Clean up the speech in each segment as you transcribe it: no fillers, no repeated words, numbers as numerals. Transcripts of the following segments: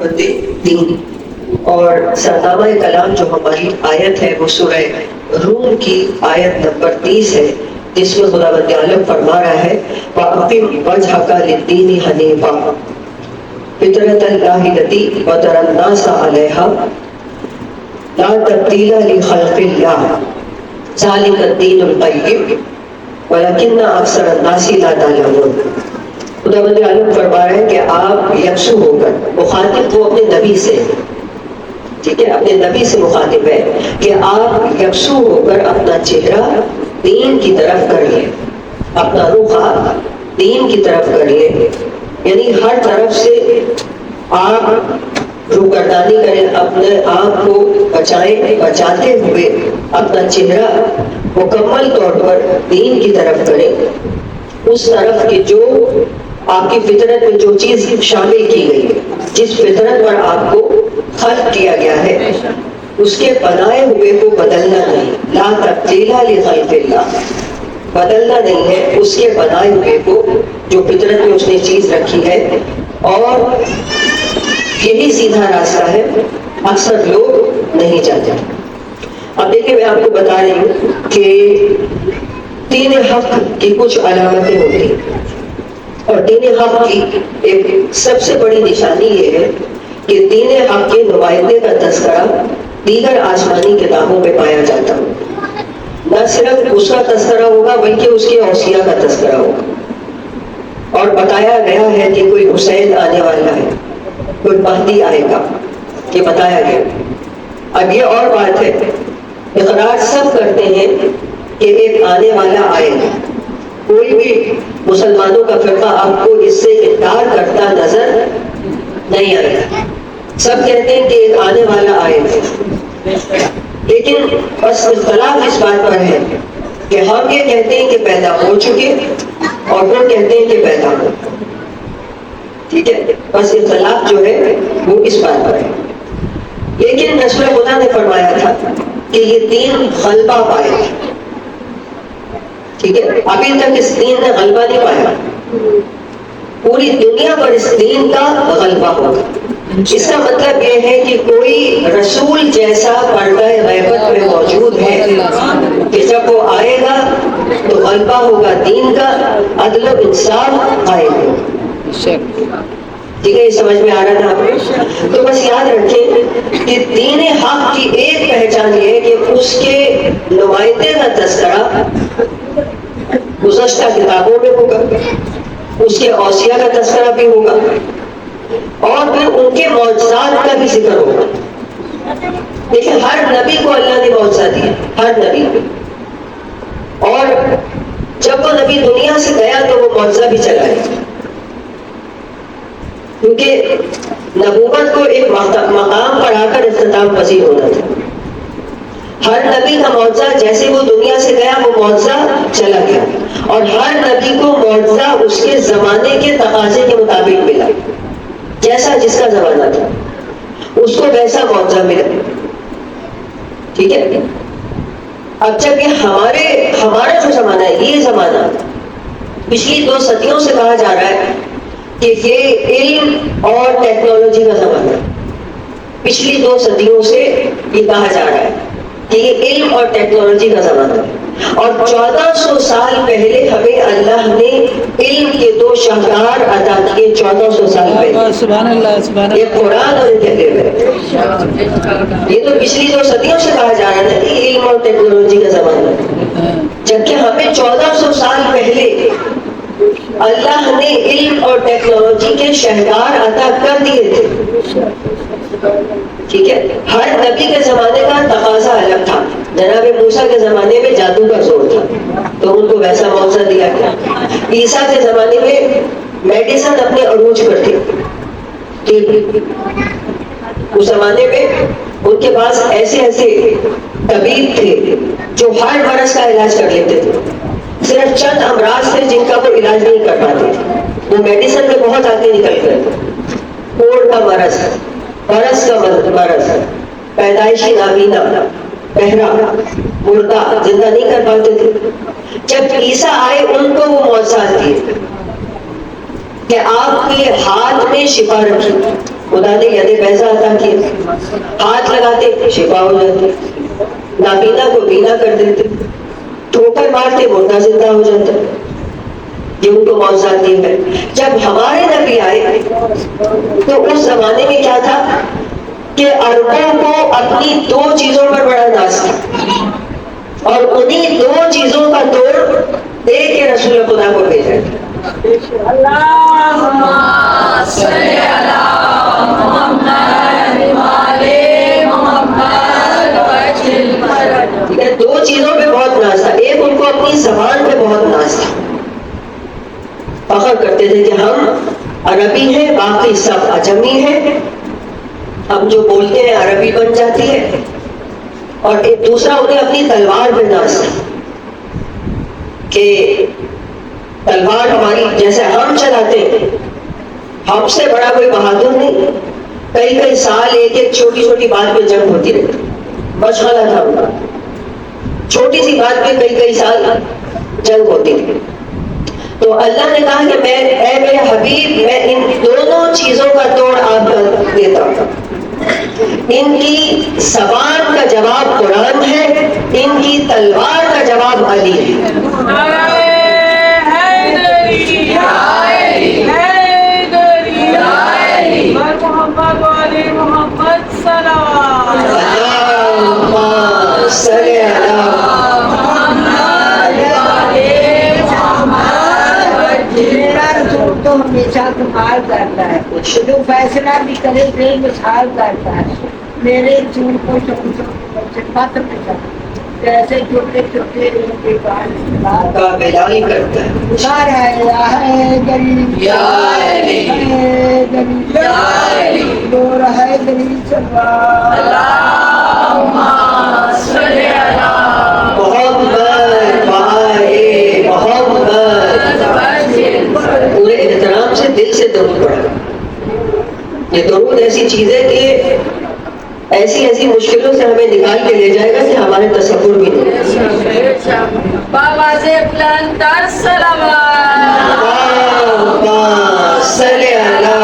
دین اور سرنامہ کلام جو ہماری آیت ہے وہ سورہ روم کی آیت نمبر 30 ہے، جس میں خداوند عالم فرما رہا ہے وَأَقِمْ وَجْهَكَ لِلدِّينِ حَنِيفًا فِطْرَتَ اللَّهِ الَّتِي فَطَرَ النَّاسَ عَلَيْهَا لَا تَبْدِيلَ لِخَلْقِ اللَّهِ ذَلِكَ الدِّينُ الْقَيِّمُ وَلَكِنَّ أَكْثَرَ النَّاسِ لَا يَعْلَمُونَ۔ خداوند عالم فرما رہے ہیں کہ آپ یکسو ہو کر، مخاطب وہ اپنے نبی سے، ٹھیک ہے، اپنے نبی سے مخاطب ہے کہ آپ یکسو ہو کر اپنا چہرہ دین کی طرف کر لیں، اپنا رخ آپ دین کی طرف کر لیں، یعنی ہر طرف سے آپ روگردانی کریں، اپنے آپ کو بچائیں، بچاتے ہوئے اپنا چہرہ مکمل طور پر دین کی طرف کریں، اس طرف کی جو آپ کی فطرت میں جو چیز شامل کی گئی ہے، جس فطرت پر آپ کو خلق کیا گیا ہے، اس کے بنائے ہوئے کو بدلنا نہیں، لا تبدیل لخلق اللہ، بدلنا نہیں ہے اس کے بنائے ہوئے کو، جو فطرت میں اس نے چیز رکھی ہے، اور یہی سیدھا راستہ ہے، اکثر لوگ نہیں جاتے۔ اب دیکھیں، میں آپ کو بتا رہی ہوں کہ دین حق کی کچھ علامتیں ہوتی ہیں، اور دین حق کی ایک سب سے بڑی نشانی یہ ہے کہ دین حق کے نمائندے کا تذکرہ دیگر آسمانی کتابوں میں پایا جاتا ہے، نہ صرف اس کا تذکرہ ہوگا بلکہ اس کے اوصیاء کا تذکرہ ہوگا، اور بتایا گیا ہے کہ کوئی حسین آنے والا ہے، کوئی مہدی آئے گا، یہ بتایا گیا۔ اب یہ اور بات ہے، اقرار سب کرتے ہیں کہ ایک آنے والا آئے گا، کوئی بھی مسلمانوں کا فرقہ آپ کو اس سے انکار کرتا نظر نہیں آئے گا، سب کہتے ہیں کہ ایک آنے والا آئے گا، لیکن بس اختلاف اس بات پر ہے کہ ہم یہ کہتے ہیں کہ پیدا ہو چکے اور وہ کہتے ہیں کہ پیدا ہو، ٹھیک ہے، بس اختلاف جو ہے وہ اس بات پر ہے۔ لیکن رسول خدا نے فرمایا تھا کہ یہ دین غلبہ پائے گا، ٹھیک ہے، ابھی تک اس دین نے غلبہ نہیں پایا، پوری دنیا پر اس دین کا غلبہ ہوگا۔ اس کا مطلب یہ ہے کہ کوئی رسول جیسا پردہ غیبت میں موجود ہے کہ جب وہ آئے گا تو غلبہ ہوگا دین کا، عدل و انصاف آئے گا، ٹھیک ہے، یہ سمجھ میں آ رہا تھا آپ کو؟ تو بس یاد رکھیں کہ دین حق کی ایک پہچان یہ ہے کہ اس کے نمائندے کا تذکرہ گزشتہ کتابوں میں ہوگا، اس کے اوصیاء کا تذکرہ بھی ہوگا، اور پھر ان کے معجزات کا بھی ذکر ہوگا۔ دیکھیں، ہر نبی کو اللہ نے معجزہ دیا، ہر نبی کو، اور جب وہ نبی دنیا سے گیا تو وہ معجزہ بھی چلایا، کیونکہ نبوت کو ایک مقام پر آ کر اختتام پذیر ہونا تھا۔ ہر نبی کا معجزہ جیسے وہ دنیا سے گیا وہ معجزہ چلا گیا، اور ہر نبی کو معجزہ اس کے زمانے کے تقاضے کے مطابق ملا، جیسا جس کا زمانہ تھا اس کو ویسا معجزہ ملا، ٹھیک ہے۔ اب جب یہ ہمارا جو زمانہ ہے، یہ زمانہ پچھلی 2 صدیوں سے کہا جا رہا ہے کہ یہ علم اور ٹیکنالوجی کا زمانہ ہے، پچھلی 2 صدیوں سے یہ کہا جا رہا ہے کہ یہ علم اور ٹیکنالوجی کا زمانہ ہے، اور 1400 سال پہلے ہمیں اللہ نے علم کے 2 شاہکار عطا کیے، 1400 سال پہلے، سبحان اللہ، سبحان یہ قرآن اور کہتے ہوئے، یہ تو پچھلی 2 صدیوں سے کہا جا رہا ہے کہ علم اور ٹیکنالوجی کا زمانہ ہے، جبکہ ہمیں 1400 سال پہلے اللہ نے علم اور ٹیکنالوجی کے شاہکار عطا کر دیے تھے، ٹھیک ہے۔ ہر نبی کے زمانے کا تقاضا الگ تھا، جناب موسیٰ کے زمانے میں جادو کا زور تھا تو ان کو ویسا معجزہ دیا گیا، عیسیٰ کے زمانے میں میڈیسن اپنے عروج پر تھی، اس زمانے میں ان کے پاس ایسے طبیب تھے جو ہر مرض کا علاج کر لیتے تھے، صرف چند امراض تھے جن کا وہ علاج نہیں کر پاتے تھے، وہ میڈیسن میں بہت آگے نکل گئے، کوڑ کا مرض، برس کا مرض، پیدائشی نابینا، بہرا، مردہ، زندہ نہیں کر پاتے تھے۔ جب عیسیٰ آئے ان کو وہ معجزات دیے کہ آپ کے ہاتھ میں شفا رکھی، خدا نے ید بیضا عطا کیا، ہاتھ لگاتے شفا ہو جاتی، نابینا کو بینا کر دیتے، ٹھوکر مارتے مردہ زندہ ہو جاتا، یہ ان کو معجزات دی ہے۔ جب ہمارے نبی آئے تو اس زمانے میں کیا تھا کہ عربوں کو اپنی دو چیزوں پر بڑا ناز تھا، اور انہی دو چیزوں کا توڑ دے کے رسول خدا کو بھیجا۔ اللہم صلی علی محمد وعلی محمد وسلم۔ دو چیزوں پہ بہت ناز تھا، ایک ان کو اپنی زبان پہ بہت ناز تھا، فخر کرتے تھے کہ ہم عربی ہیں، باقی سب عجمی ہیں، ہم جو بولتے ہیں عربی بن جاتی ہے۔ اور ایک دوسرا انہیں اپنی تلوار پہ ناز تھا کہ تلوار ہماری جیسے ہم چلاتے ہیں، ہم سے بڑا کوئی بہادر نہیں، کئی کئی سال ایک ایک چھوٹی چھوٹی بات پہ جنگ ہوتی رہتی، مشغلہ تھا ان کا، چھوٹی سی بات پہ کئی کئی سال جنگ ہوتی تھی۔ تو اللہ نے کہا کہ میں اے میرے حبیب، میں ان دونوں چیزوں کا توڑ آپ کو دیتا ہوں۔ ان کی زبان کا جواب قرآن ہے، ان کی تلوار کا جواب علی ہے۔ محمد والی محمد صلوات۔ اللہم صلی علی تو ہمیشہ کمال کرتا ہے، جو فیصلہ بھی کرے بے مثال کرتا ہے۔ میرے چون کو پت میں جیسے چھوٹے چھوٹے کا بلائی کرتا ہے۔ ہے گلی یا علی، گلی یا علی، دور ہے گلی چلوا۔ اللہم صلی علی محمد وآل محمد، پورے احترام سے دل سے درود پڑھا۔ یہ درود ایسی چیز ہے کہ ایسی ایسی مشکلوں سے ہمیں نکال کے لے جائے گا کہ ہمارے تصور بھی نہیں۔ باواز بلندتر صلوات۔ اللہم صلی علی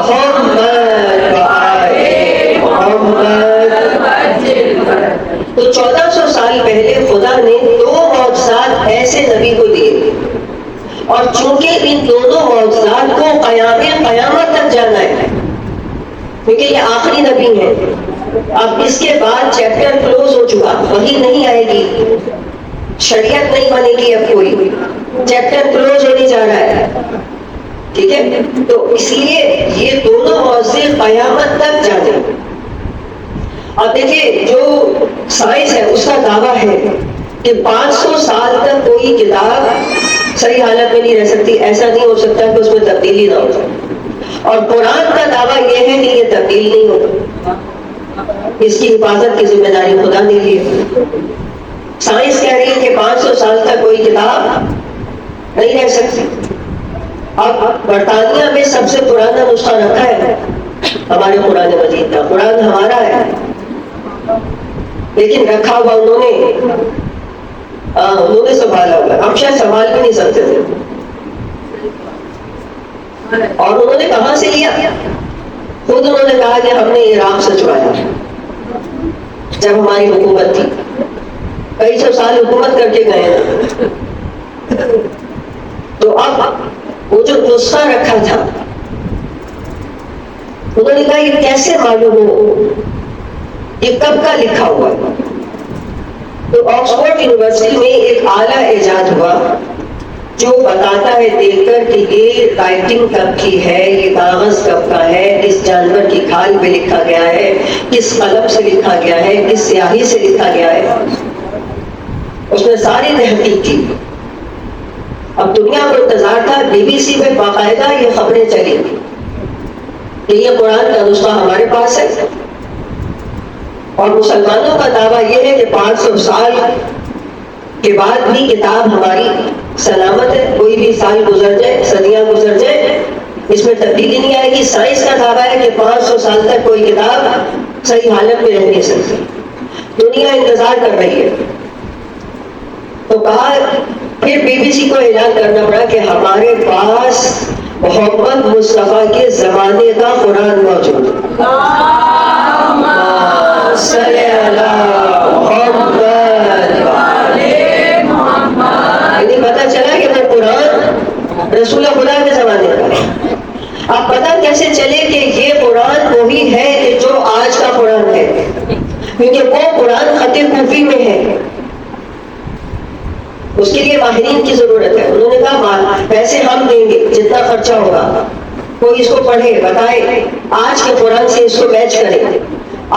محمد وآل محمد۔ تو 1400 سال پہلے خدا نے دو معجزات ایسے نبی کو دیے، اور چونکہ ان دونوں معجزات کو قیامت تک جانا ہے، کیونکہ یہ آخری نبی ہے، اب اس کے بعد چیپٹر کلوز ہو چکا، وہی نہیں آئے گی، شریعت نہیں بنے گی، اب کوئی چیپٹر کلوز ہونے جا رہا ہے، ٹھیک ہے؟ تو اس لیے یہ دونوں معجزے قیامت تک جانے۔ اب دیکھیں جو سائنس ہے اس کا دعویٰ ہے کہ 500 سال تک کوئی کتاب صحیح حالت میں نہیں رہ سکتی، ایسا نہیں ہو سکتا کہ اس میں تبدیلی نہ ہو، اور قرآن کا دعویٰ یہ ہے کہ یہ تبدیل نہیں ہوگا، اس کی حفاظت کی ذمہ داری خدا نے لی ہے۔ سائنس کہہ رہی ہے کہ 500 سال تک کوئی کتاب نہیں رہ سکتی۔ اب برطانیہ میں سب سے پرانا نسخہ رکھا ہے ہمارے قرآن مجید کا، قرآن ہمارا ہے لیکن رکھا ہوا انہوں نے سنبھالا ہوا، ہم شاید سنبھال بھی نہیں سکتے تھے۔ اور انہوں نے کہاں سے لیا؟ خود انہوں نے کہا کہ ہم نے عراق سے چرایا، جب ہماری حکومت تھی، کئی سو سال حکومت کر کے گئے ہیں۔ تو اب وہ جو نسخہ رکھا تھا، انہوں نے کہا یہ کیسے معلوم ہو، یہ کب کا لکھا ہوا؟ تو آکسفورڈ یونیورسٹی میں ایک اعلیٰ ایجاد ہوا جو بتاتا ہے دیکھ کر کہ یہ رائٹنگ کب کی ہے، یہ کاغذ کب کا ہے، کس جانور کی کھال پہ لکھا گیا ہے، کس قلم سے لکھا گیا ہے، کس سیاہی سے لکھا گیا ہے۔ اس نے ساری تحقیق کی۔ اب دنیا کو انتظار تھا، بی بی سی میں باقاعدہ یہ خبریں چلی کہ یہ قرآن کا نسخہ ہمارے پاس ہے، اور مسلمانوں کا دعویٰ یہ ہے کہ 500 سال کے بعد بھی کتاب ہماری سلامت ہے، کوئی بھی سال گزر جائے، صدیاں گزر جائیں، اس میں تبدیلی نہیں آئے گی۔ سائنس کا دعویٰ ہے کہ 500 سال تک کوئی کتاب صحیح حالت میں رہ نہیں سکتی، دنیا انتظار کر رہی ہے۔ تو کہا، پھر بی بی سی کو اعلان کرنا پڑا کہ ہمارے پاس محمد مصطفیٰ کے زمانے کا قرآن موجود ہے. صلی اللہ محمد. یعنی پتا چلا کہ وہ قرآن رسول خدا کے زمانے کا ہے. اب پتا کیسے چلے کہ یہ قرآن وہی ہے کہ جو آج کا قرآن ہے؟ کیونکہ وہ قرآن خط کوفی میں ہے. اس کے لیے ماہرین کی ضرورت ہے. انہوں نے کہا پیسے ہم دیں گے جتنا خرچہ ہوگا, کوئی اس کو پڑھے بتائے, آج کے قرآن سے اس کو میچ کرے.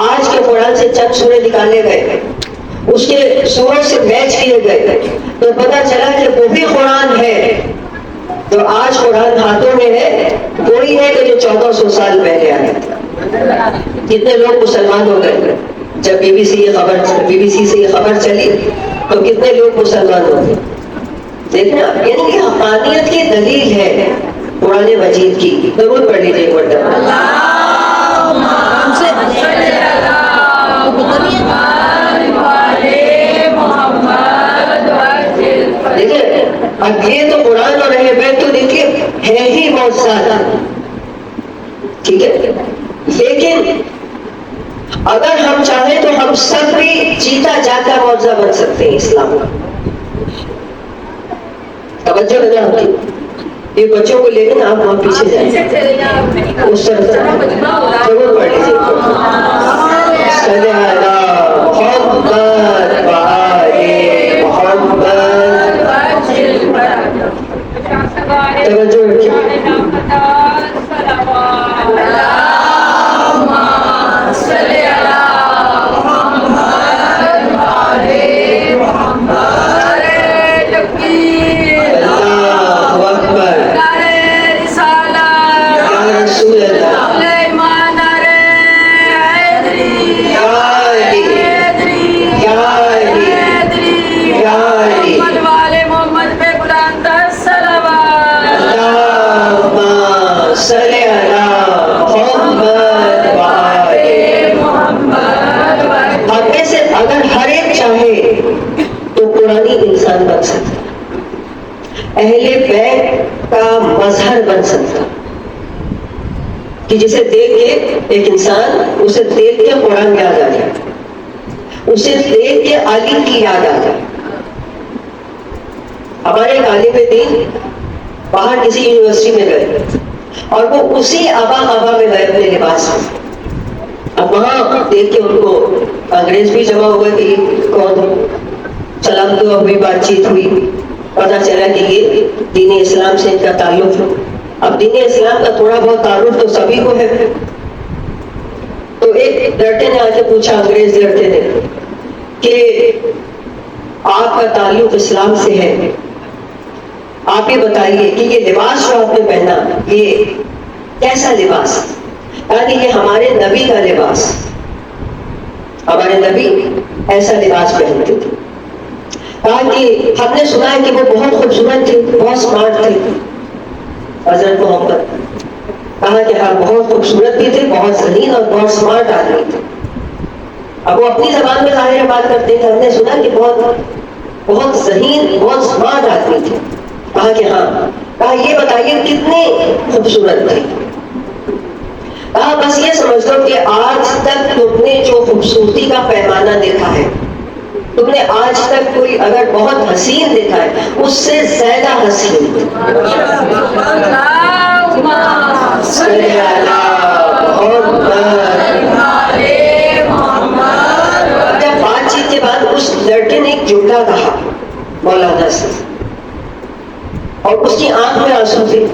آج کے قرآن سے چند سورے نکالے گئے, اس کے سوروں سے میچ کیے گئے, تو پتا چلا کہ وہ بھی قرآن ہے جو آج قرآن ہاتھوں میں ہے, وہی ہے کہ جو 1400 سال پہلے آیا تھا. کتنے لوگ مسلمان ہو گئے جب بی بی سی سے یہ خبر چلی, تو کتنے لوگ مسلمان ہو گئے. دیکھنا, یعنی کہ حقانیت کی دلیل ہے قرآن مجید کی. ضرور پڑھ لیجیے ایک مرتبہ. دیکھیں, اب یہ تو قرآن اور اہل بیت تو دیکھیے ہے ہی بہت زیادہ, ٹھیک ہے, لیکن اگر ہم چاہیں تو ہم سب بھی جیتا جاتا معجزہ بن سکتے ہیں اسلام کا. توجہ ہے نا آپ کی. یہ بچوں کو لے کے آپ وہاں پیچھے جائیں, اس طرف ضرور پڑھ لیجیے. صلی اللہ محمد وآلِ محمد. توجہ رکھیے. اہل بیت کا مظہر بن سکتا کہ جسے دیکھ کے ایک انسان, اسے دیکھ کے قرآن یاد آ جائے, اسے دیکھ کے علی کی یاد آ جائے. ہمارے ایک عالم دین باہر کسی یونیورسٹی میں گئے اور وہ اسی آبا میں گئے اپنے لباس میں. اب وہاں دیکھ کے ان کو انگریز بھی جمع ہوئے کہ کون, سلام دعا ہوئی, بات چیت ہوئی, پتا چلا کہ یہ دین اسلام سے ان کا تعلق ہے. اب دین اسلام کا تھوڑا بہت تعلق تو سبھی کو ہے. تو ایک لڑکے نے آ کے پوچھا, انگریز لڑکے نے, کہ آپ کا تعلق اسلام سے ہے, آپ یہ بتائیے کہ یہ لباس جو آپ نے پہنا یہ کیسا لباس؟ یعنی یہ ہمارے نبی کا لباس, ہمارے نبی ایسا لباس پہنتے تھے. کہا کہ ہم نے سنا ہے کہ وہ بہت خوبصورت تھے, بہت اسمارٹ تھے حضرت محمد. کہا کہ ہاں بہت خوبصورت بھی تھے, بہت ذہین اور بہت اسمارٹ آدمی تھے. اب وہ اپنی زبان میں ظاہر بات کرتے ہیں کہ ہم نے سنا کہ بہت ذہین, بہت اسمارٹ آدمی تھے. کہا کہ ہاں. کہا یہ بتائیے کتنے خوبصورت تھے؟ کہا بس یہ سمجھ لو کہ آج تک تم نے جو خوبصورتی کا پیمانہ دیکھا ہے, تم نے آج تک کوئی اگر بہت حسین دیکھا ہے, اس سے زیادہ حسین. جب بات چیت کے بعد اس لڑکے نے ایک جملہ کہا مولانا سے, اور اس کی آنکھ میں آنسو تھے.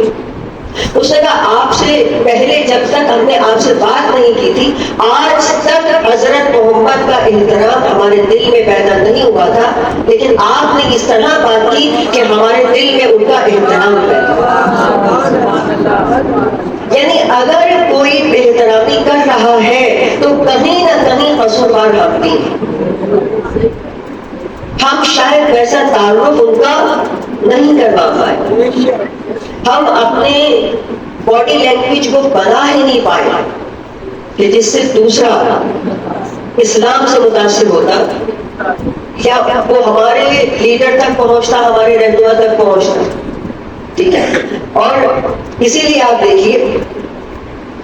اس نے کہا آپ سے پہلے جب تک ہم نے آپ سے بات نہیں کی تھی, آج تک حضرت محمد کا احترام ہمارے دل میں پیدا نہیں ہوا تھا, لیکن آپ نے اس طرح بات کی کہ ہمارے دل میں ان کا احترام پیدا ہوا. یعنی اگر کوئی بے احترامی کر رہا ہے تو کہیں نہ کہیں قصوروار ہم بھی ہیں. ہم شاید ویسا تعارف ان کا نہیں کروا پائے, ہم اپنے باڈی لینگویج کو بنا ہی نہیں پائے کہ جس سے دوسرا اسلام سے متاثر ہوتا, یا وہ ہمارے لیڈر تک پہنچتا, ہمارے رہنما تک پہنچتا. ٹھیک ہے. اور اسی لیے آپ دیکھیے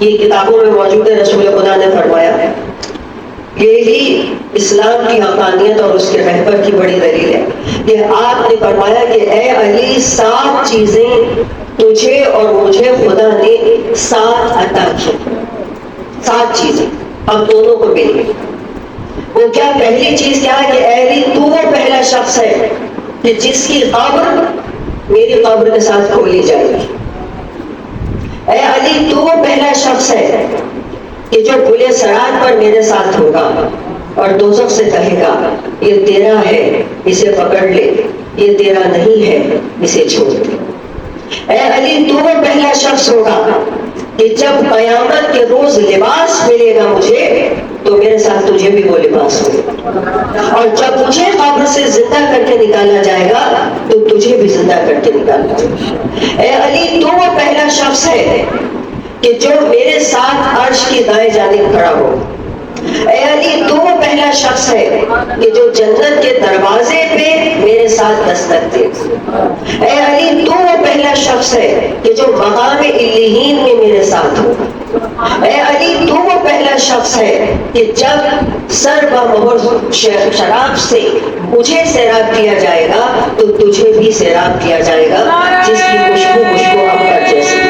یہ کتابوں میں موجود ہے، رسول خدا نے فرمایا یہی اسلام کی حقانیت اور اس کے رہبر کی بڑی دلیل ہے کہ آپ نے فرمایا کہ اے علی 7 چیزیں تجھے اور مجھے خدا نے ساتھ عطا کی. 7 چیزیں اب دونوں کو ملی. وہ کیا؟ پہلی چیز کیا ہے کہ اے علی تو وہ پہلا شخص ہے کہ جس کی قبر میری قبر کے ساتھ کھولی جائے گی. اے علی تو وہ پہلا شخص ہے کہ جو کھلے صراط پر میرے ساتھ ہوگا اور دوزخ سے کہے گا یہ تیرا ہے اسے پکڑ لے، یہ تیرا نہیں ہے اسے چھوڑ دے. اے علی تو وہ پہلا شخص ہوگا کہ جب قیامت کے روز لباس ملے گا مجھے تو میرے ساتھ تجھے بھی وہ لباس ہوگا، اور جب مجھے قبر سے زندہ کر کے نکالا جائے گا تو تجھے بھی زندہ کر کے نکالا جائے گا. اے علی تو وہ پہلا شخص ہے کہ جو میرے ساتھ عرش کی دائیں جانب کھڑا ہو. اے علی تو وہ پہلا شخص ہے کہ جو جنت کے دروازے پہ میرے ساتھ دستک دے. اے علی تو وہ پہلا شخص ہے کہ جو مقام علیین میں میرے ساتھ ہو. اے علی تو وہ پہلا شخص ہے کہ جب سر و مہر شراب سے مجھے سیراب کیا جائے گا تو تجھے بھی سیراب کیا جائے گا جس کی خوشبو عنبر جیسی ہے.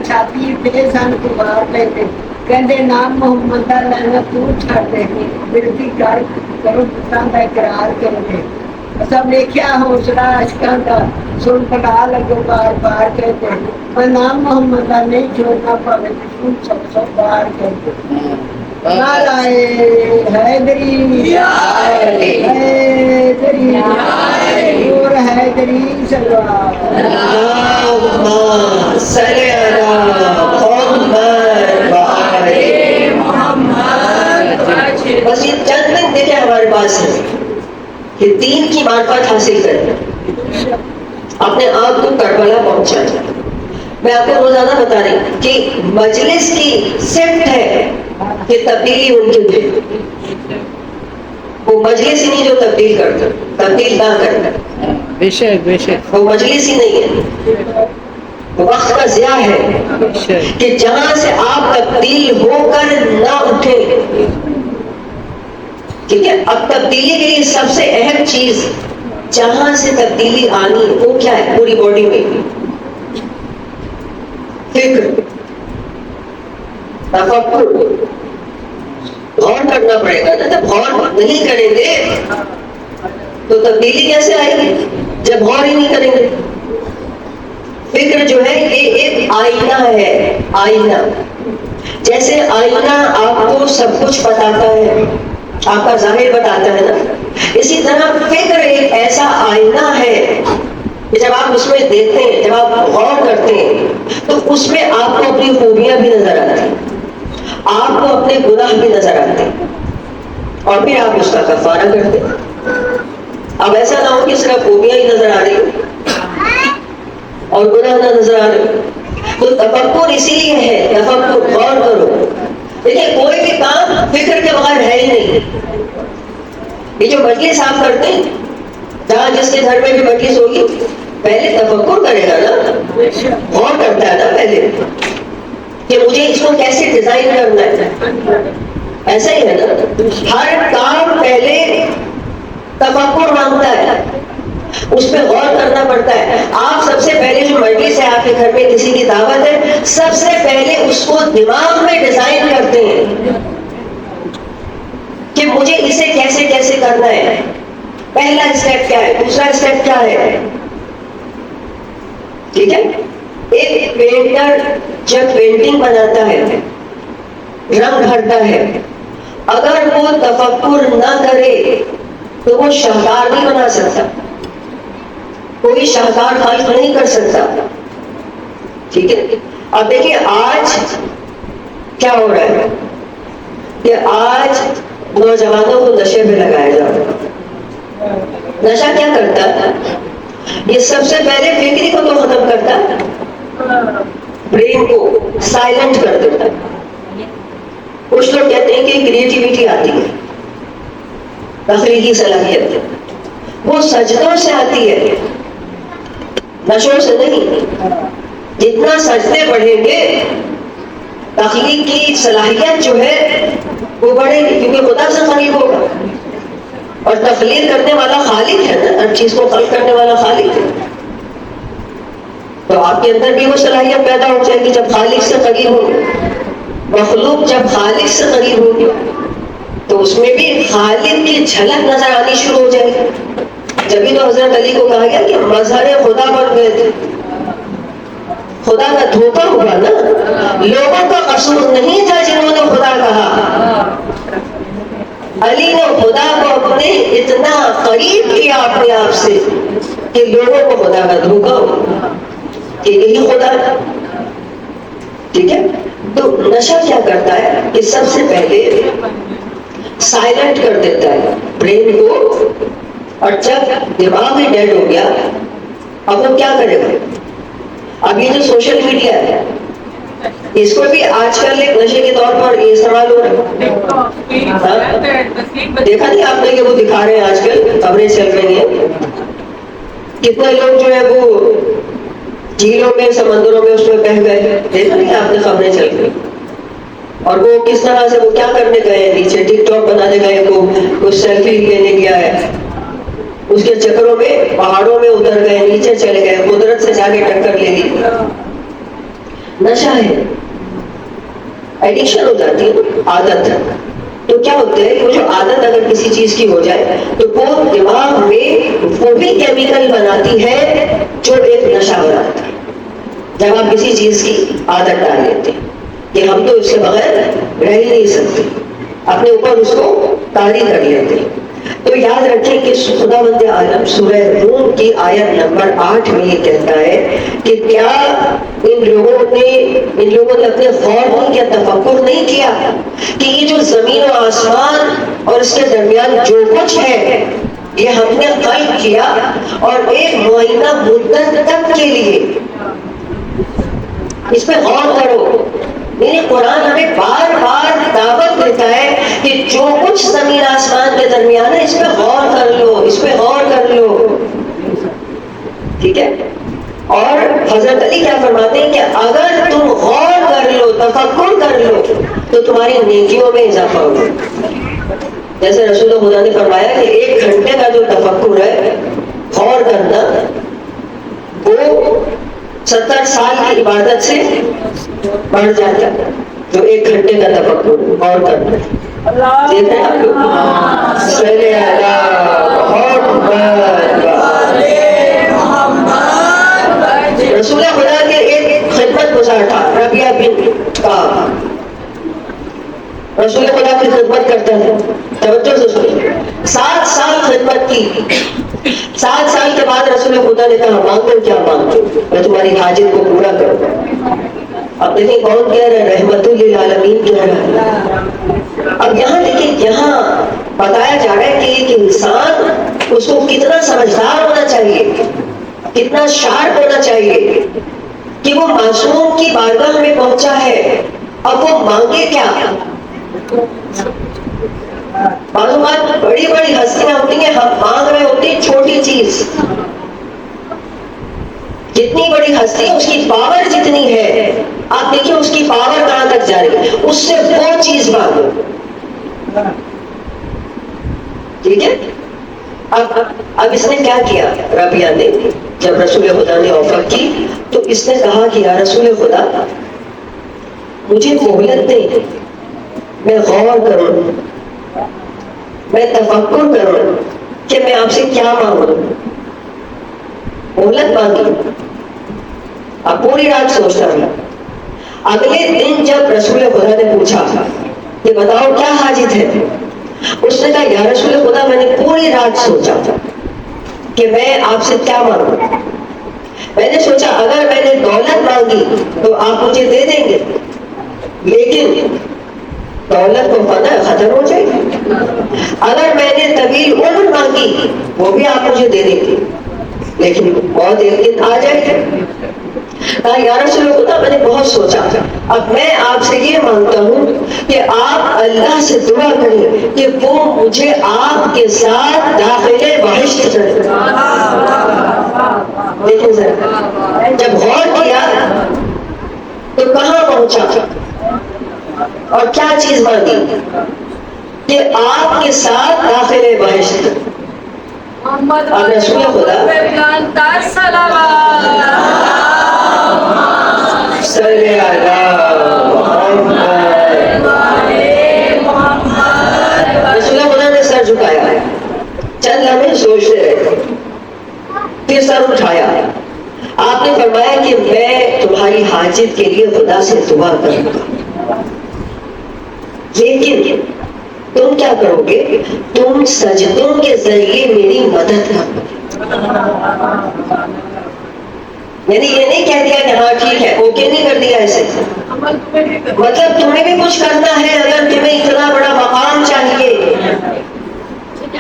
چھاتی پہ سن کبار لیتے کہندے نام محمد دا لینا تو چھڑ دے بلتی کرو بتاں دا اقرار کر دے. سب دیکھیا حوصلہ عشقاں دا سن پڑا لگو بار بار کہتے میں نام محمد دا نہیں چھوڑنا پاوے دشمن سب بار کہتے. نعرہ حیدری حیدری اور حیدری سلوات اللہم صلی علی محمد. بس یہ چند منٹ دیکھیں ہمارے پاس ہے کہ دین کی معرفت حاصل کریں، اپنے آپ کو کربلا پہنچائیں. میں آپ کو روزانہ بتا رہی ہوں کہ مجلس کی صفت ہے کہ تبدیلی ممکن ہے. وہ مجلس ہی نہیں جو تبدیل کرتا، تبدیل نہ کرتا، بے شک بے شک، وہ مجلس ہی نہیں ہے، وقت کا ضیاع ہے کہ جہاں سے آپ تبدیل ہو کر نہ اٹھیں. ٹھیک ہے، اب تبدیلی کے لیے سب سے اہم چیز جہاں سے تبدیلی آنی وہ کیا ہے؟ پوری باڈی میں فکر، تفکر، غور کرنا پڑے گا. جب غور نہیں کریں گے تو تبدیلی کیسے آئے گی جب غور ہی نہیں کریں گے؟ فکر جو ہے یہ ایک آئینہ ہے. آئینہ جیسے آئینہ آپ کو سب کچھ بتاتا ہے، آپ کا ظاہر بتاتا ہے نا، اسی طرح فکر ایک ایسا آئینہ ہے کہ جب آپ اس میں دیکھتے ہیں، جب آپ غور کرتے ہیں تو اس میں آپ کو اپنی خوبیاں بھی نظر آتی ہیں، آپ کو اپنے گناہ بھی نظر آتے ہیں، اور پھر آپ اس کا کفارہ کرتے ہیں. اب ایسا نہ ہو کہ صرف خوبیاں ہی نظر آ رہی ہوں اور گناہ نہ نظر آ رہے. تو تفکر اسی لیے ہے، تفکر، غور کرو. دیکھیں کوئی بھی کام فکر کے بغیر ہے ہی نہیں. یہ جو مجلس آپ کرتے ہیں، جہاں جس کے گھر میں بھی مجلس ہوگی پہلے تفکر کرے گا نا، غور کرتا ہے نا پہلے کہ مجھے اس کو کیسے ڈیزائن کرنا ہے. ایسا ہی ہے نا، ہر کام پہلے تفکر مانگتا ہے، اس پہ غور کرنا پڑتا ہے. آپ سب سے پہلے جو مجلس ہے، آپ کے گھر میں کسی کی دعوت ہے، سب سے پہلے اس کو دماغ میں ڈیزائن کرتے ہیں کہ مجھے اسے کیسے کیسے کرنا ہے. پہلا اسٹیپ کیا ہے، دوسرا اسٹیپ کیا ہے. ٹھیک ہے، ایک پینٹر جب پینٹنگ بناتا ہے، رنگ بھرتا ہے، اگر وہ تفکر نہ کرے تو وہ شاہکار نہیں بنا سکتا، کوئی شاہکار خلق نہیں کر سکتا. ٹھیک ہے، اب دیکھیں آج کیا ہو رہا ہے کہ آج نوجوانوں کو نشے پہ لگایا جا رہا ہے. نشہ کیا کرتا ہے؟ یہ سب سے پہلے فکری کو تو ختم کرتا ہے، برین کو سائلنٹ کر دیتا ہے. کچھ لوگ کہتے ہیں کہ کریٹیوٹی آتی ہے، تخلیقی صلاحیت، وہ سجدوں سے آتی ہے، نشوں سے نہیں. جتنا سجدے بڑھیں گے تخلیق کی صلاحیت جو ہے وہ بڑھے گی، کیونکہ خدا سے قریب ہوگا. اور تخلیق کرنے والا خالق ہے نا، ہر چیز کو خلق کرنے والا خالق ہے. تو آپ کے اندر بھی وہ صلاحیت پیدا ہو جائے گی جب خالق سے قریب ہوگی. مخلوق جب خالق سے قریب ہوگی تو اس میں بھی خالق کی جھلک نظر آنی شروع ہو جائے گی. جبھی تو حضرت علی کو کہا گیا کہ مظہر خدا بن گئے تھے. خدا کا دھوکہ ہوا نا، لوگوں کا قصور نہیں تھا جنہوں نے خدا کہا. علی نے خدا کو اپنے اتنا قریب کیا اپنے آپ سے کہ لوگوں کو خدا کا دھوکہ ہوا کہ یہی خدا ہے. ٹھیک ہے. تو نشہ کیا کرتا ہے کہ سب سے پہلے سائلنٹ کر دیتا ہے برین کو، اور جب دماغ ہی ڈیڈ ہو گیا اب وہ کیا کرے گا؟ اب یہ جو سوشل میڈیا ہے اس کو بھی آج کل ایک نشے کے طور پر یہ استعمال ہو رہا ہے. دیکھا نہیں آپ نے کہ وہ دکھا رہے ہیں آج کل خبریں چل رہی ہیں کتنے لوگ جو ہے وہ جھیلوں میں سمندروں میں اس میں بہہ گئے. دیکھا نہیں آپ نے خبریں چل رہی، اور وہ کس طرح سے وہ کیا کرنے گئے، نیچے ٹک ٹاک بنانے گئے، کچھ سیلفی لینے گیا ہے، اس کے چکروں میں پہاڑوں میں اتر گئے، نیچے چلے گئے، قدرت سے جا کے ٹکر لے لی. نشہ ہے، ایڈکشن ہو جاتی ہے، عادت. تو کیا ہوتا ہے کہ وہ جو عادت اگر کسی چیز کی ہو جائے تو وہ دماغ میں وہی کیمیکل بناتی ہے جو ایک نشہ بناتا ہے. جب آپ کسی چیز کی عادت ڈال لیتے ہیں کہ ہم تو اس کے بغیر رہ ہی نہیں سکتے، اپنے اوپر اس کو طاری کر لیتے ہیں. تو یاد رکھیں کہ خدا بند عالم سورہ روم کی آیت نمبر 8 میں یہ کہتا ہے کہ کیا ان لوگوں نے اپنے غور نہیں کیا، تفکر نہیں کیا کہ یہ جو زمین و آسمان اور اس کے درمیان جو کچھ ہے یہ ہم نے خلق کیا اور ایک معینہ مدت تک کے لیے. اس پہ غور کرو. میرے قرآن ہمیں بار بار دعوت دیتا ہے کہ جو کچھ زمین آسمان کے درمیان ہے اس پہ غور کر لو، اس پہ غور کر لو. ٹھیک ہے. اور حضرت علی کیا فرماتے ہیں کہ اگر تم غور کر لو، تفکر کر لو تو تمہاری نیکیوں میں اضافہ ہوگا. جیسے رسول خدا نے فرمایا کہ 1 گھنٹے کا جو تفکر ہے، غور کرنا، وہ 70 سال کی عبادت سے بڑھ جاتا ہے. جو 1 گھنٹے کا تفکر غور کرنا. دیکھ رہے ہیں آپ لوگ، صلی اللہ رسول خدا کے ایک خدمت گزار تھا ربیعہ بن کعب. رسول خدا کی خدمت کرتا ہے، توجہ سے سنیے. 7 سال خدمت کی. 7 سال کے بعد رسول خدا نے کہا مانگو کیا مانگو، میں تمہاری حاجت کو پورا کروں. اب دیکھیں کون کہہ رہا ہے؟ رحمت للعالمین کہہ رہا ہے. اب یہاں دیکھیں، یہاں بتایا جا رہا ہے کہ ایک انسان اس کو کتنا سمجھدار ہونا چاہیے، کتنا شارپ ہونا چاہیے کہ وہ معصوم کی بارگاہ میں پہنچا ہے. اب وہ مانگے کیا؟ معلومات بڑی بڑی ہستیاں ہوتی ہیں، ہم مانگ رہے ہوتے ہیں چھوٹی چیز. جتنی بڑی ہستی ہے اس کی پاور جتنی ہے، آپ دیکھیں اس کی پاور کہاں تک جا رہی ہے. اس سے وہ چیز مانگو. ٹھیک ہے. اب اس نے کیا کیا؟ ربیعہ نے جب رسول خدا نے آفر کی تو اس نے کہا کہ یا رسول خدا مجھے مہلت دیں، میں غور کروں، میں تفکر کروں کہ میں آپ سے کیا مانگوں. مہلت مانگی. اب پوری رات سوچتا رہا. اگلے دن جب رسول خدا نے پوچھا کہ بتاؤ کیا حاجت ہے، اس نے کہا یا رسول خدا میں نے پوری رات سوچا کہ میں آپ سے کیا مانگوں. میں نے سوچا اگر میں نے دولت مانگی تو آپ مجھے دے دیں گے، لیکن دولت کو فنا ختم ہو جائے گی. اگر میں نے طویل عمر مانگی وہ بھی آپ مجھے دے دیں گے، لیکن موت ایک دن آ جائے گی. کہا یا رسول خدا میں نے بہت سوچا، اب میں آپ سے یہ مانگتا ہوں کہ آپ اللہ سے دعا کریں کہ وہ مجھے آپ کے ساتھ داخلے بہشت کرے. دیکھیں ذرا، جب غور کیا تو کہاں پہنچا اور کیا چیز مانگی کہ آپ کے ساتھ داخلے بہشت. محمد اب رسول خدا لانتار صلوات صلی اللہ محمد. رسول خدا نے سر جھکایا، چند لمحے سوچتے رہے، پھر سر اٹھایا. آپ نے فرمایا کہ میں تمہاری حاجت کے لیے خدا سے دعا کروں گا، لیکن تم کیا کرو گے؟ تم سجدوں کے ذریعے میری مدد کرو گے. یعنی یہ نہیں کہہ دیا کہ ہاں ٹھیک ہے، اوکے نہیں کر دیا ایسے. مطلب تمہیں بھی کچھ کرنا ہے. اگر تمہیں اتنا بڑا مقام چاہیے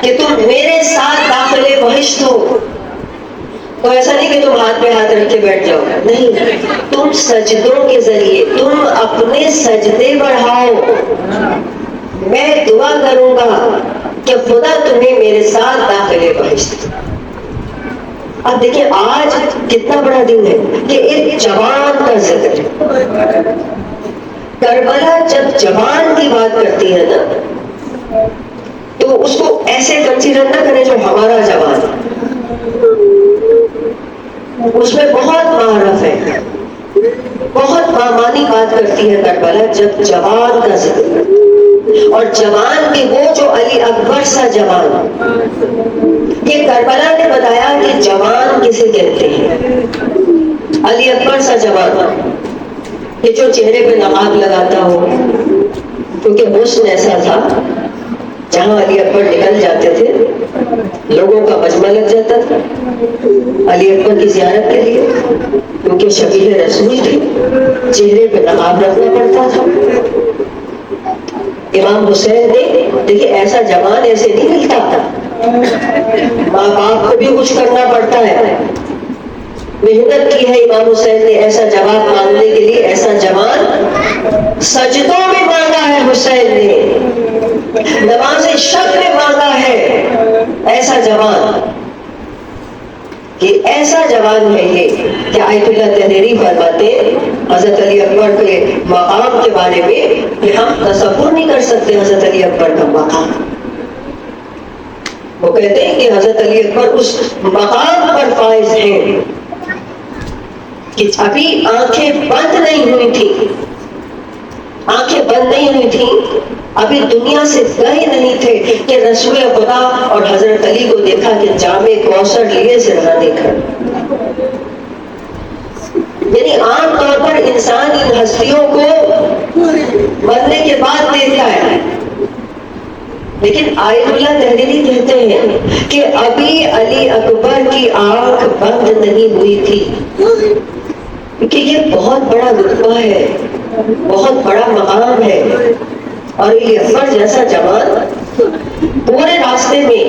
کہ تم میرے ساتھ داخلے بہشت ہو، تو ایسا نہیں کہ تم ہاتھ پہ ہاتھ رکھ کے بیٹھ جاؤ، نہیں، تم سجدوں کے ذریعے تم اپنے سجدے بڑھاؤ. میں دعا کروں گا کہ خدا تمہیں میرے ساتھ داخلے بہشت. اب دیکھیں آج کتنا بڑا دن ہے کہ ایک جوان کا ذکر ہے. کربلا جب جوان کی بات کرتی ہے نا تو اس کو ایسے کنسیڈر نہ کریں جو ہمارا جوان ہے. اس میں بہت معرف ہے، بہت مامانی بات کرتی ہے کربلا جب جوان کا ذکر کرتی ہے. اور جوان بھی وہ جو علی اکبر سا جوان. یہ کربلا نے بتایا کہ جوان کسے کہتے ہیں. علی اکبر سا جوان کہ جو چہرے پہ نقاب لگاتا ہو، کیونکہ حسن ایسا تھا جہاں علی اکبر نکل جاتے تھے لوگوں کا مجمع لگ جاتا تھا علی اکبر کی زیارت کے لیے، کیونکہ شبیہ رسول تھے، چہرے پہ نقاب رکھنا پڑتا تھا. امام حسین نے دیکھیے ایسا جوان ایسے نہیں ملتا، ماں باپ کو بھی کچھ کرنا پڑتا ہے. محنت کی ہے امام حسین نے ایسا جواب مانگنے کے لیے. ایسا جوان سجدوں میں مانگا ہے حسین نے، نماز شب میں مانگا ہے. ایسا جوان کہ ایسا جوان ہے یہ کہ آیت اللہ تحریری فرماتے حضرت علی اکبر کے مقام کے بارے میں کہ ہم تصور نہیں کر سکتے حضرت علی اکبر کا مقام. وہ کہتے ہیں کہ حضرت علی اکبر اس مقام پر فائز ہیں کہ ابھی آنکھیں بند نہیں ہوئی تھی، آنکھیں بند نہیں ہوئی تھی، ابھی دنیا سے گئے نہیں تھے کہ رسول خدا اور حضرت علی کو دیکھا کہ جام کوثر لیے سرنا دیکھا. یعنی عام طور پر انسان ان ہستیوں کو مرنے کے بعد دیکھتا ہے، لیکن آیت اللہ تحریری کہتے ہیں کہ ابھی علی اکبر کی آنکھ بند نہیں ہوئی تھی. کیونکہ یہ بہت بڑا رتبہ ہے، بہت بڑا مقام ہے. اور علی اکبر جیسا جوان پورے راستے میں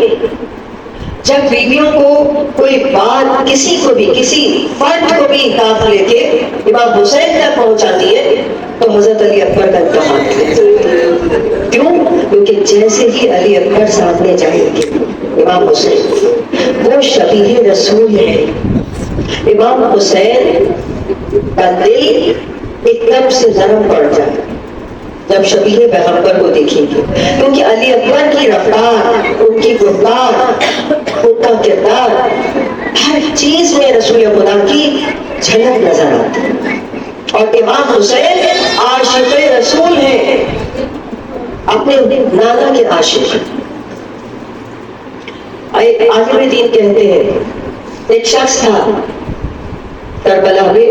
جب بیویوں کو کوئی بات کسی کو بھی کسی فرد کو بھی کاف لے کے امام حسین تک پہنچاتی ہے تو حضرت علی اکبر کا انتخاب کیا. کیوں؟ کیونکہ جیسے ہی علی اکبر سامنے جائیں گے امام حسین وہ شبیہ رسول ہے. امام حسین کا دل ایک دم سے نرم پڑ جائے جب شبیہ پیغمبر کو دیکھیں گے، کیونکہ علی اکبر کی رفتار، ان کی گفتار، ان کا کردار، ہر چیز میں رسول خدا کی جھلک نظر آتی ہے. اور امام حسین عاشق رسول ہیں، اپنے نانا کے عاشق. عالم دین کہتے ہیں ایک شخص تھا کربلا میں،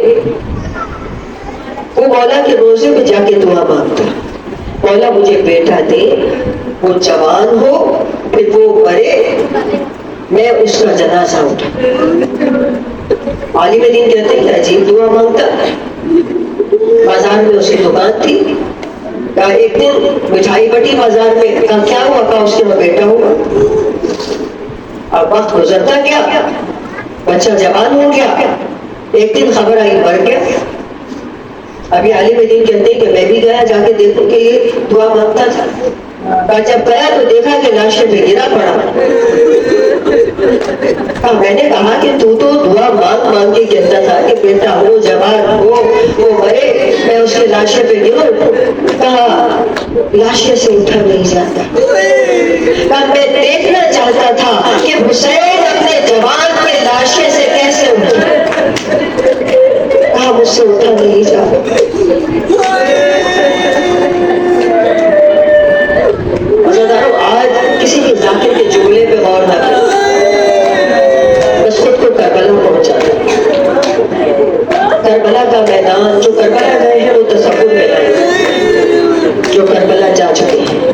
وہ مولا کے روزے میں جا کے دعا مانگتا، مولا مجھے بیٹا دے، وہ جوان ہو پھر وہ مرے، میں اس کا جنازہ اٹھا. عالم دین کہتے ہیں عجیب دعا مانگتا. بازار میں اس کی دکان تھی، کہا ایک دن مٹھائی بٹی بازار میں، کہا کیا ہوا؟ کہا اس کے وہاں بیٹا ہوا. اب وقت گزرتا گیا، بچہ جوان ہو گیا، ایک دن خبر آئی مر گیا. ابھی عالم دین کہتے ہیں کہ میں بھی گیا جا کے دیکھوں کہ یہ دعا مانگتا تھا. جب گیا تو دیکھا کہ لاشیں پہ گرا پڑا. میں نے کہا کہ تو دعا مانگ مانگ کے کہتا تھا کہ بیٹا ہو، جوان ہو، وہ مرے، میں اس کی لاشیں پہ گروں. کہا لاشیں سے اٹھا نہیں جاتا. کہا میں دیکھنا چاہتا تھا کہ حسین اپنے جوان کے لاشیں سے کیسے اٹھے. کہا مجھ سے اٹھا نہیں جاتا. آج کسی بھی ذاکر کے جملے پہ غور نہ کریں، بس خود کو کربلا پہنچا دیں. کربلا کا میدان، جو کربلا گئے ہیں وہ تصور میں لائیں، جو کربلا جا چکے ہیں.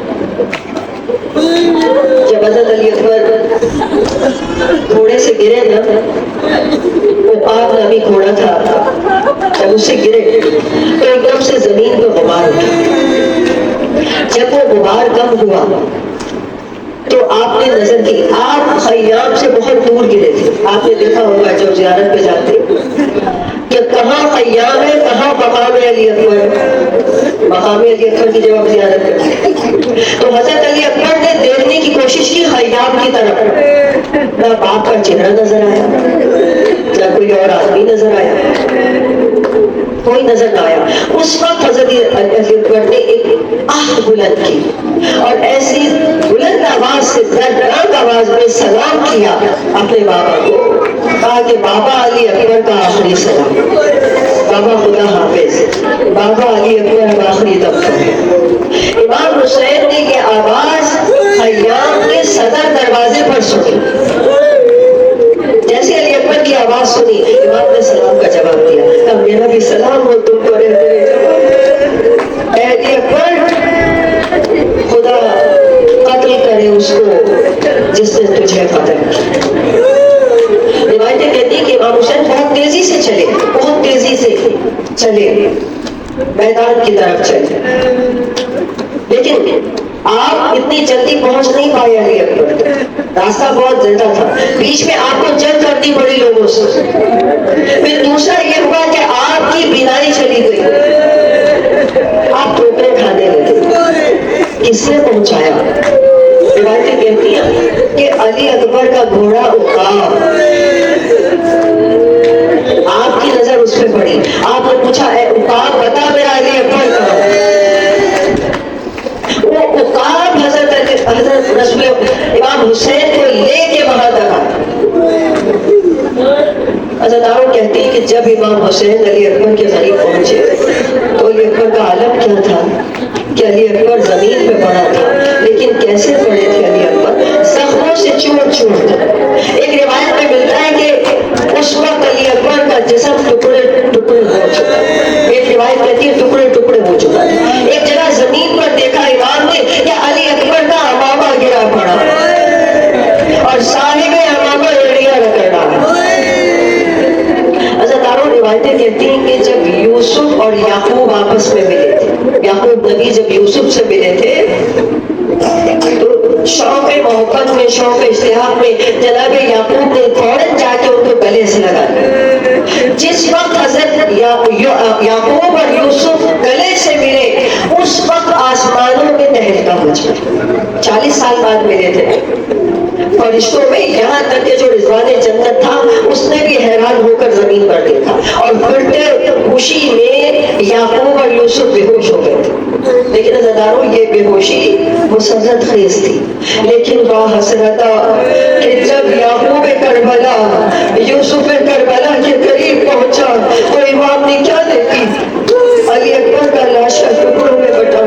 جب حضرت علی اکبر گھوڑے سے گرے نا، وہ پاک نامی گھوڑا تھا، جب اس سے گرے تو ایک دم سے زمین پہ غبار اٹھا. جب وہ غبار کم ہوا تو آپ نے نظر کی، آپ خیام سے بہت دور گرے تھے. آپ نے دیکھا ہوگا جب زیارت پہ جاتے کہ کہاں خیام ہے، کہاں مقام علی اکبر. مقام علی اکبر کی جب آپ زیارت کرتے تو حضرت علی اکبر نے دیکھنے کی کوشش کی خیام کی طرف. نہ باپ کا چہرہ نظر آیا، نہ کوئی اور آدمی نظر آیا، کوئی نظر نہ آیا. اس وقت حضرت علی اکبر نے ایک آہ بلند کی اور ایسی بلند آواز سے، دردناک آواز میں سلام کیا اپنے بابا کو. کہا کہ بابا علی اکبر کا آخری سلام، بابا خدا حافظ، بابا علی اکبر اب آخری دم پر ہے. امام حسین نے یہ آواز خیام کے صدر دروازے پر سنی. جیسے علی اکبر کی آواز سنی، امام نے سلام کا جواب دیا. کہا میرا بھی سلام ہو تم کو، اے علی اکبر، خدا قتل کرے اس کو جس نے تجھے قتل کیا. روایتیں کہتی ہیں کہ امام حسین بہت تیزی سے چلے، بہت تیزی سے چلے، میدان کی طرف چلے. لیکن آپ اتنی جلدی پہنچ نہیں پائے علی اکبر، راستہ بہت زیادہ تھا. بیچ میں آپ کو جنگ کرنی پڑی لوگوں سے. پھر دوسرا یہ ہوا کہ آپ کی بینائی چلی گئی، آپ ٹھوکریں کھانے لگے. کس نے پہنچایا؟ روایتیں کہتی ہیں کہ علی اکبر کا گھوڑا عقاب. آپ کی نظر اس پہ پڑی. آپ نے پوچھا اے عقاب بتا میرا علی اکبر کہاں. وہ عقاب حضرت رسول امام حسین کو لے کے وہاں تک آیا. حضرت کہتی ہیں کہ جب امام حسین علی اکبر کے قریب پہنچے تو علی اکبر کا عالم کیا تھا کہ علی اکبر زمین پہ پڑا تھا. لیکن کیسے پڑے تھے علی اکبر؟ زخموں سے چور چور تھا. ایک روایت میں ملتا ہے کہ اس وقت علی اکبر کا جسم ٹکڑے ٹکڑے ہو چکا. ایک روایت کہتی ہے ٹکڑے ٹکڑے ہو چکا. ایک جگہ زمین پر دیکھا امام نے کہ علی اکبر کا امامہ گرا پڑا اور صاحب امامہ ایڑیاں رگڑ ڈالا. روایتیں کہتی ہیں کہ جب یوسف اور یعقوب آپس میں ملے تھے، یعقوب نبی جب یوسف سے ملے تھے تو شوق محبت میں، شوق اشتیاق میں جناب یعقوب نے فوراً جا کے ان کو گلے سے لگا دیا. جس وقت حضرت یعقوب اور یوسف گلے سے ملے اس وقت آسمانوں میں تہلکا مچ گیا. 40 سال بعد ملے تھے فرشتوں میں، یہاں تک کہ جو رضوان جنت تھا اس نے بھی حیران ہو کر زمین پر دیکھا اور پھرتے خوشی میں یعقوب اور یوسف بے ہوش ہو گئے تھے. لیکن عزیزانو یہ بے ہوشی مسرت خیز تھی. لیکن واہ حسرتا کہ جب یعقوب کربلا یوسف کربلا کے قریب پہنچا تو امام نے کیا دیکھی؟ علی اکبر کا لاشا ٹکڑوں میں بٹا.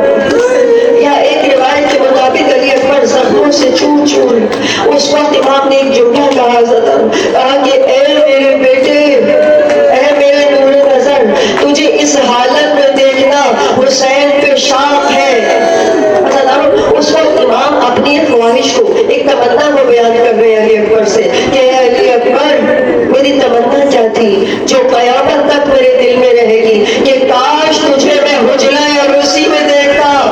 یا ایک روایت کے مطابق علی اکبر زخموں سے چور چور. اس وقت امام نے ایک جملہ کہا کہ اے میرے بیٹے، اے میرے نور نظر، تجھے اس حالت میں دیکھنا حسین پہ شاق ہے. اس وقت امام اپنی خواہش کو، ایک تمنا کو بیان کر رہے علی اکبر سے کہ اے علی اکبر، میری تمنا کیا تھی جو قیامت تک میرے دل میں رہے گی کہ کاش تجھے میں حجرہ عروسی میں دیکھتا